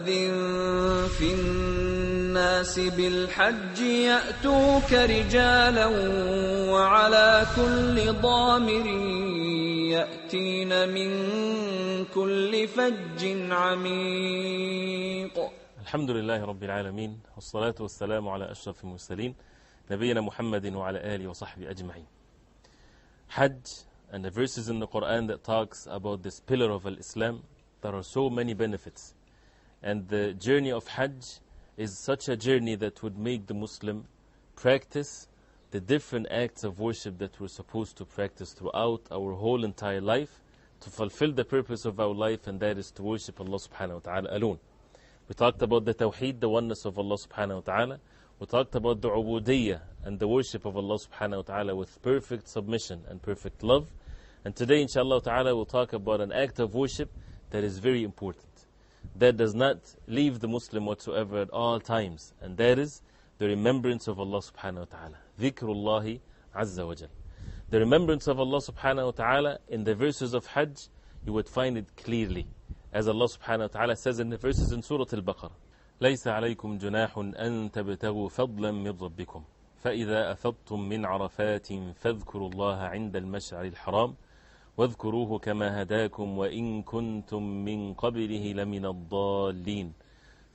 أذن في الناس بالحج يأتوك رجالا وعلى كل ضامر يأتين من كل فج عميق. الحمد لله رب العالمين والصلاة والسلام على أشرف المرسلين نبينا محمد وعلى آله وصحبه أجمعين. Hajj and the verses in the Qur'an that talks about this pillar of Islam, there are so many benefits. And the journey of Hajj is such a journey that would make the Muslim practice the different acts of worship that we're supposed to practice throughout our whole entire life to fulfill the purpose of our life, and that is to worship Allah subhanahu wa ta'ala alone. We talked about the tawheed, the oneness of Allah subhanahu wa ta'ala. We talked about the ubudiyyah and the worship of Allah subhanahu wa ta'ala with perfect submission and perfect love. And today inshallah ta'ala we'll talk about an act of worship that is very important, that does not leave the Muslim whatsoever at all times, and that is the remembrance of Allah subhanahu wa ta'ala. Dhikrullahi azza wa jal. The remembrance of Allah subhanahu wa ta'ala in the verses of Hajj, you would find it clearly. As Allah subhanahu wa ta'ala says in the verses in Surah Al-Baqarah, لَيْسَ عَلَيْكُمْ جُنَاحٌ أَن تَبْتَغُوا فَضْلًا مِّن رَبِّكُمْ فَإِذَا أَفَضْتُم مِّنْ عَرَفَاتٍ فَاذْكُرُوا اللَّهَ عِندَ الْمَشْعَرِ الْحَرَامِ واذكروه كما هداكم وإن كنتم من قبله لمن الضالين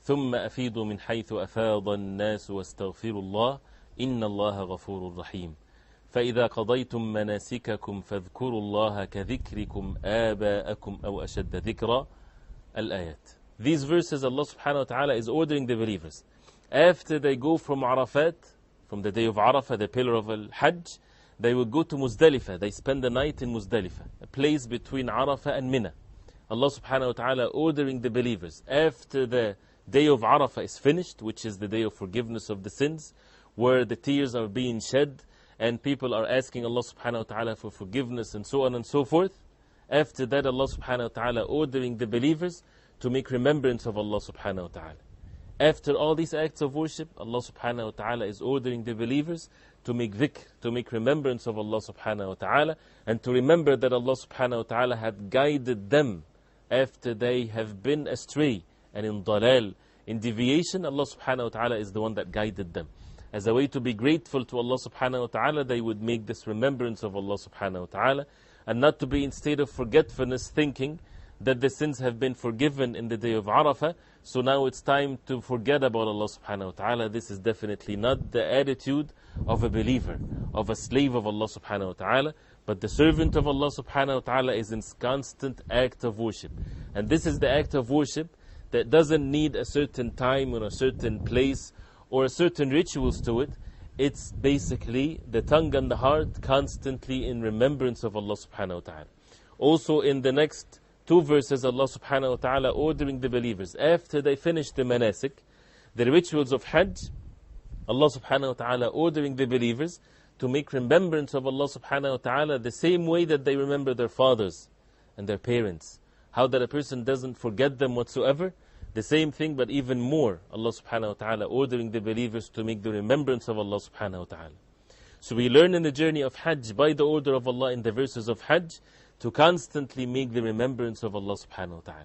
ثم أفيضوا من حيث أفاض الناس واستغفروا الله إن الله غفور رحيم فإذا قضيتم مناسككم فاذكروا الله كذكركم آباءكم أو أشد ذكرا الآيات. These verses Allah subhanahu wa ta'ala is ordering the believers, after they go from Arafat, from the day of Arafah, the pillar of Al-Hajj, they will go to Muzdalifah. They spend the night in Muzdalifah, a place between Arafah and Mina. Allah subhanahu wa ta'ala ordering the believers, after the day of Arafah is finished, which is the day of forgiveness of the sins, where the tears are being shed and people are asking Allah subhanahu wa ta'ala for forgiveness and so on and so forth. After that, Allah subhanahu wa ta'ala ordering the believers to make remembrance of Allah subhanahu wa ta'ala. After all these acts of worship, Allah subhanahu wa ta'ala is ordering the believers to make dhikr, to make remembrance of Allah subhanahu wa ta'ala, and to remember that Allah subhanahu wa ta'ala had guided them after they have been astray and in dalal, in deviation. Allah subhanahu wa ta'ala is the one that guided them. As a way to be grateful to Allah subhanahu wa ta'ala, they would make this remembrance of Allah subhanahu wa ta'ala, and not to be in state of forgetfulness, thinking that the sins have been forgiven in the day of Arafah, so now it's time to forget about Allah subhanahu wa ta'ala. This is definitely not the attitude of a believer, of a slave of Allah subhanahu wa ta'ala, but the servant of Allah subhanahu wa ta'ala is in constant act of worship. And this is the act of worship that doesn't need a certain time or a certain place or a certain rituals to it. It's basically the tongue and the heart constantly in remembrance of Allah subhanahu wa ta'ala. Also in the next two verses, Allah subhanahu wa ta'ala ordering the believers, after they finish the manasik, the rituals of Hajj, Allah subhanahu wa ta'ala ordering the believers to make remembrance of Allah subhanahu wa ta'ala the same way that they remember their fathers and their parents. How that a person doesn't forget them whatsoever, the same thing, but even more, Allah subhanahu wa ta'ala ordering the believers to make the remembrance of Allah subhanahu wa ta'ala. So we learn in the journey of Hajj, by the order of Allah in the verses of Hajj, to constantly make the remembrance of Allah subhanahu wa ta'ala.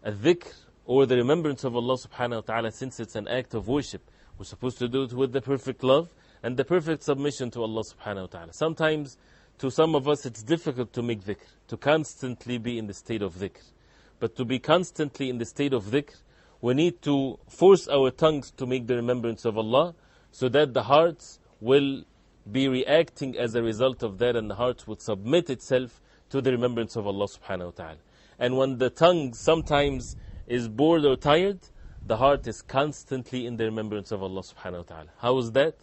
A dhikr, or the remembrance of Allah subhanahu wa ta'ala, since it's an act of worship, we're supposed to do it with the perfect love and the perfect submission to Allah subhanahu wa ta'ala. Sometimes, to some of us, it's difficult to make dhikr, to constantly be in the state of dhikr. But to be constantly in the state of dhikr, we need to force our tongues to make the remembrance of Allah, so that the hearts will be reacting as a result of that, and the heart will submit itself to the remembrance of Allah subhanahu wa ta'ala. And when the tongue sometimes is bored or tired, the heart is constantly in the remembrance of Allah subhanahu wa ta'ala. How is that?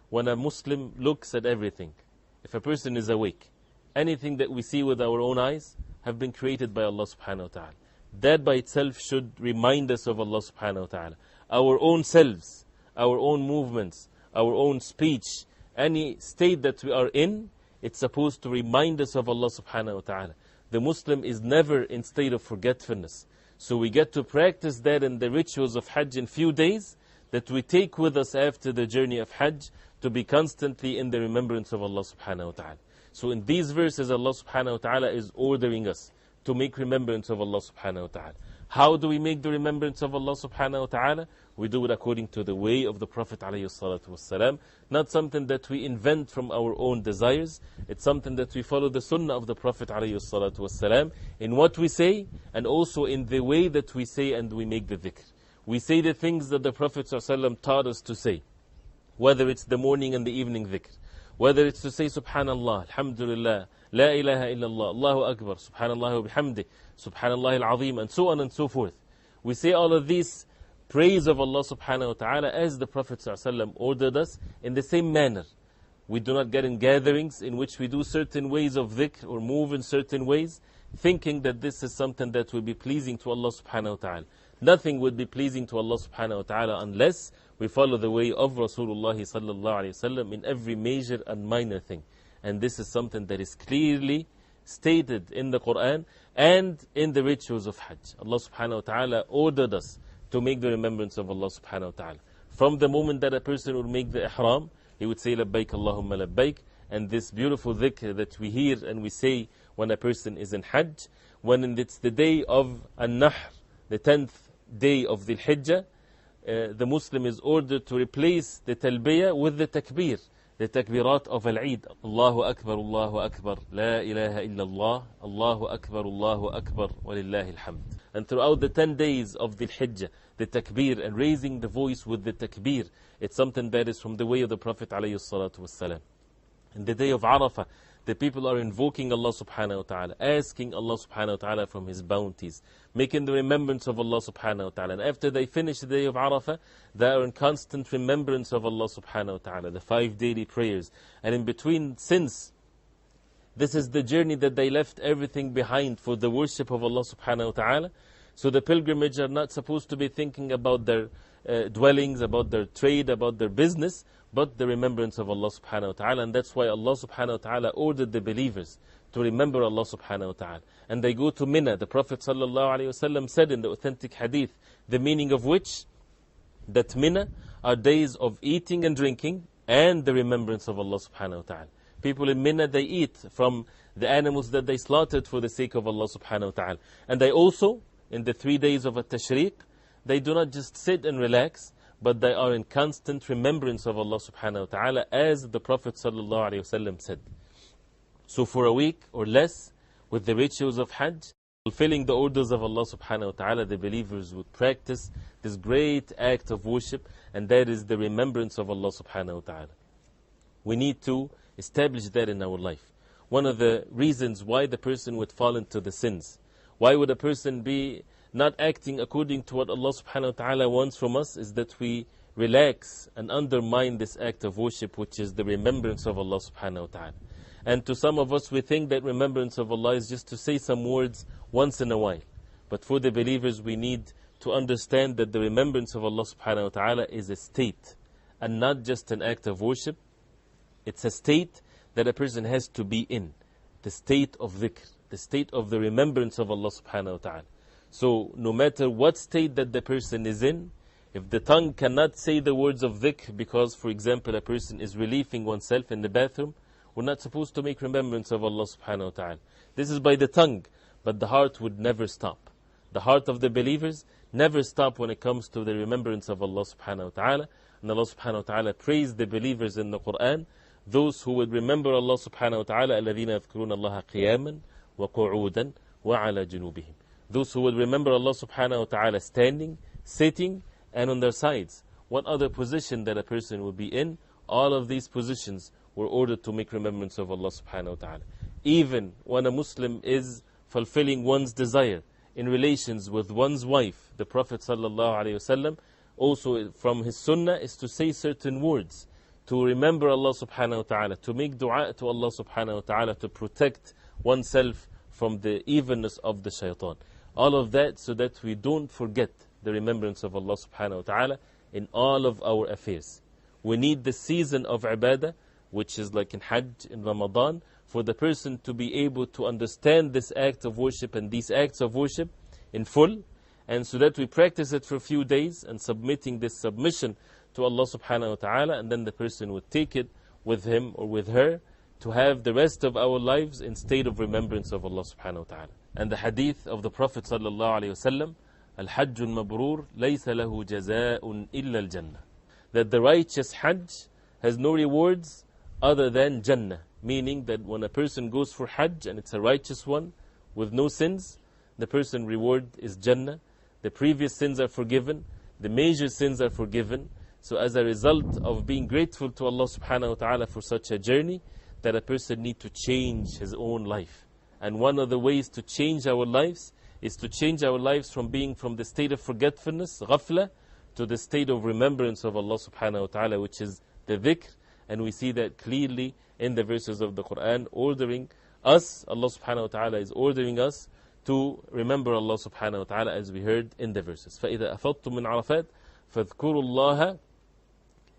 When a Muslim looks at everything, if a person is awake, anything that we see with our own eyes have been created by Allah subhanahu wa ta'ala. That by itself should remind us of Allah subhanahu wa ta'ala. Our own selves, our own movements, our own speech, any state that we are in, it's supposed to remind us of Allah subhanahu wa ta'ala. The Muslim is never in state of forgetfulness. So we get to practice that in the rituals of Hajj in few days, that we take with us after the journey of Hajj, to be constantly in the remembrance of Allah subhanahu wa ta'ala. So in these verses, Allah subhanahu wa ta'ala is ordering us to make remembrance of Allah subhanahu wa ta'ala. How do we make the remembrance of Allah subhanahu wa ta'ala? We do it according to the way of the Prophet alayhi salatu wasalam. Not something that we invent from our own desires. It's something that we follow the sunnah of the Prophet alayhi salatu wasalam in what we say and also in the way that we say and we make the dhikr. We say the things that the Prophet ﷺ taught us to say, whether it's the morning and the evening dhikr, whether it's to say Subhanallah, Alhamdulillah, La ilaha illallah, Allahu Akbar, Subhanallah wa bihamdi, Subhanallah al-Azim, and so on and so forth. We say all of these praise of Allah subhanahu wa ta'ala as the Prophet ﷺ ordered us in the same manner. We do not get in gatherings in which we do certain ways of dhikr or move in certain ways, thinking that this is something that will be pleasing to Allah subhanahu wa ta'ala. Nothing would be pleasing to Allah subhanahu wa ta'ala unless we follow the way of Rasulullah sallallahu alayhi wasallam in every major and minor thing. And this is something that is clearly stated in the Qur'an and in the rituals of Hajj. Allah subhanahu wa ta'ala ordered us to make the remembrance of Allah subhanahu wa ta'ala. From the moment that a person would make the ihram, he would say labbaik Allahumma labbaik, and this beautiful dhikr that we hear and we say when a person is in Hajj, when it's the day of An-Nahr, the 10th day of the Hijjah, the Muslim is ordered to replace the talbiyah with the takbir, the takbirat of Al-Eid. Allahu Akbar, La ilaha illallah, Allahu Akbar, walillahi alhamd. And throughout the 10 days of the Hijjah, the takbir and raising the voice with the takbir, it's something that is from the way of the Prophet alayhi salatu wasalam. In the day of Arafah, the people are invoking Allah subhanahu wa ta'ala, asking Allah subhanahu wa ta'ala from His bounties, making the remembrance of Allah subhanahu wa ta'ala. And after they finish the day of Arafah, they are in constant remembrance of Allah subhanahu wa ta'ala, the 5 daily prayers. And in between, since this is the journey that they left everything behind for the worship of Allah subhanahu wa ta'ala, so the pilgrimage are not supposed to be thinking about their dwellings, about their trade, about their business, but the remembrance of Allah subhanahu wa ta'ala. And that's why Allah subhanahu wa ta'ala ordered the believers to remember Allah subhanahu wa ta'ala. And they go to Mina. The Prophet sallallahu alayhi wasallam said in the authentic hadith, the meaning of which, that Mina are days of eating and drinking and the remembrance of Allah subhanahu wa ta'ala. People in Mina, they eat from the animals that they slaughtered for the sake of Allah subhanahu wa ta'ala. And they also, in the 3 days of At-Tashriq, they do not just sit and relax, but they are in constant remembrance of Allah subhanahu wa ta'ala, as the Prophet sallallahu alayhi wasallam said. So for a week or less, with the rituals of Hajj, fulfilling the orders of Allah subhanahu wa ta'ala, the believers would practice this great act of worship, and that is the remembrance of Allah subhanahu wa ta'ala. We need to establish that in our life. One of the reasons why the person would fall into the sins, why would a person be not acting according to what Allah subhanahu wa ta'ala wants from us, is that we relax and undermine this act of worship, which is the remembrance of Allah subhanahu wa ta'ala. And to some of us, we think that remembrance of Allah is just to say some words once in a while. But for the believers, we need to understand that the remembrance of Allah subhanahu wa ta'ala is a state and not just an act of worship. It's a state that a person has to be in, the state of dhikr, the state of the remembrance of Allah subhanahu wa ta'ala. So no matter what state that the person is in, if the tongue cannot say the words of dhikr because, for example, a person is relieving oneself in the bathroom, we're not supposed to make remembrance of Allah subhanahu wa ta'ala. This is by the tongue, but the heart would never stop. The heart of the believers never stop when it comes to the remembrance of Allah subhanahu wa ta'ala. And Allah subhanahu wa ta'ala praised the believers in the Qur'an, those who would remember Allah subhanahu wa ta'ala, الَّذِينَ يَذْكُرُونَ اللَّهَ قِيَامًا وَقُعُودًا وَعَلَى جُنُوبِهِمْ. Those who would remember Allah subhanahu wa ta'ala standing, sitting, and on their sides. What other position that a person would be in, all of these positions were ordered to make remembrance of Allah subhanahu wa ta'ala. Even when a Muslim is fulfilling one's desire in relations with one's wife, the Prophet sallallahu alayhi wasallam, also from his sunnah, is to say certain words, to remember Allah subhanahu wa ta'ala, to make dua to Allah subhanahu wa ta'ala, to protect oneself from the evilness of the shaitan. All of that so that we don't forget the remembrance of Allah subhanahu wa ta'ala in all of our affairs. We need the season of ibadah, which is like in Hajj, in Ramadan, for the person to be able to understand this act of worship and these acts of worship in full, and so that we practice it for a few days and submitting this submission to Allah subhanahu wa ta'ala, and then the person would take it with him or with her to have the rest of our lives in state of remembrance of Allah subhanahu wa ta'ala. And the hadith of the Prophet sallallahu alayhi wasallam, الحج المبرور ليس له جزاء إلا الجنة. That the righteous Hajj has no rewards other than Jannah. Meaning that when a person goes for Hajj and it's a righteous one with no sins, the person reward is Jannah. The previous sins are forgiven. The major sins are forgiven. So as a result of being grateful to Allah subhanahu wa ta'ala for such a journey, that a person need to change his own life. And one of the ways to change our lives is to change our lives from being from the state of forgetfulness, ghafla, to the state of remembrance of Allah subhanahu wa ta'ala, which is the dhikr. And we see that clearly in the verses of the Qur'an, ordering us, Allah subhanahu wa ta'ala is ordering us to remember Allah subhanahu wa ta'ala, as we heard in the verses. فَإِذَا أَفَضْتُم مِّنْ عَرَفَاتٍ فَاذْكُرُوا اللَّهَ.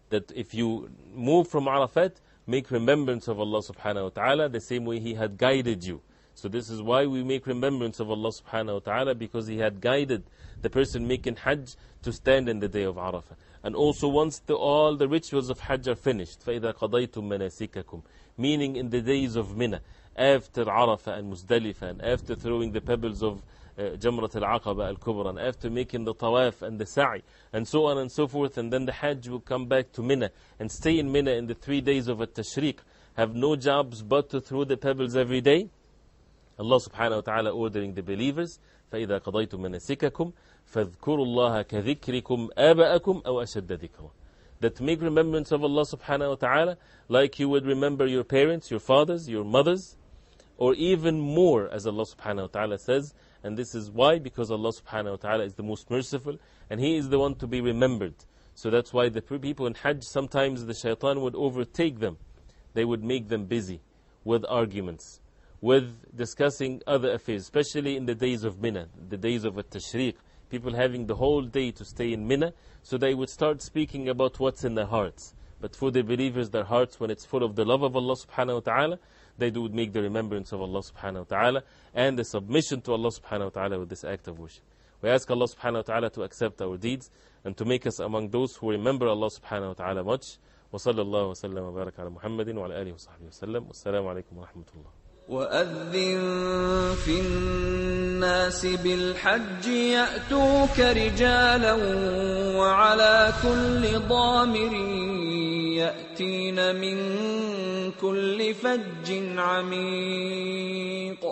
That if you move from Arafat, make remembrance of Allah subhanahu wa ta'ala the same way He had guided you. So this is why we make remembrance of Allah subhanahu wa ta'ala, because He had guided the person making Hajj to stand in the day of Arafah. And also once all the rituals of Hajj are finished, فَإِذَا قَضَيْتُم مَنَاسِكَكُمْ, meaning in the days of Mina, after Arafah and Muzdalifah, and after throwing the pebbles of Jamrat al-Aqaba al-Kubra, and after making the tawaf and the sa'i, and so on and so forth, and then the Hajj will come back to Mina, and stay in Mina in the 3 days of at-Tashriq, have no jobs but to throw the pebbles every day. Allah subhanahu wa ta'ala ordering the believers, فَإِذَا قَضَيْتُم مَنَاسِكَكُمْ فَاذْكُرُوا اللَّهَ كَذِكْرِكُمْ آبَأَكُمْ أَوْ أَشَدَّ ذِكْرًا. That make remembrance of Allah subhanahu wa ta'ala like you would remember your parents, your fathers, your mothers, or even more, as Allah subhanahu wa ta'ala says. And this is why, because Allah subhanahu wa ta'ala is the most merciful, and He is the one to be remembered. So that's why the people in Hajj, sometimes the shaitan would overtake them. They would make them busy with arguments, with discussing other affairs, especially in the days of Mina, the days of at-Tashriq. People having the whole day to stay in Mina, so they would start speaking about what's in their hearts. But for the believers, their hearts, when it's full of the love of Allah subhanahu wa ta'ala, they do make the remembrance of Allah subhanahu wa ta'ala and the submission to Allah subhanahu wa ta'ala with this act of worship. We ask Allah subhanahu wa ta'ala to accept our deeds and to make us among those who remember Allah subhanahu wa ta'ala much. وصلى الله وسلم وبارك على محمد وعلى آله وصحبه وسلم. والسلام عليكم ورحمة الله. وأذن في الناس بالحج يأتوك رجالا وعلى كل ضامر يأتين من كل فج عميق.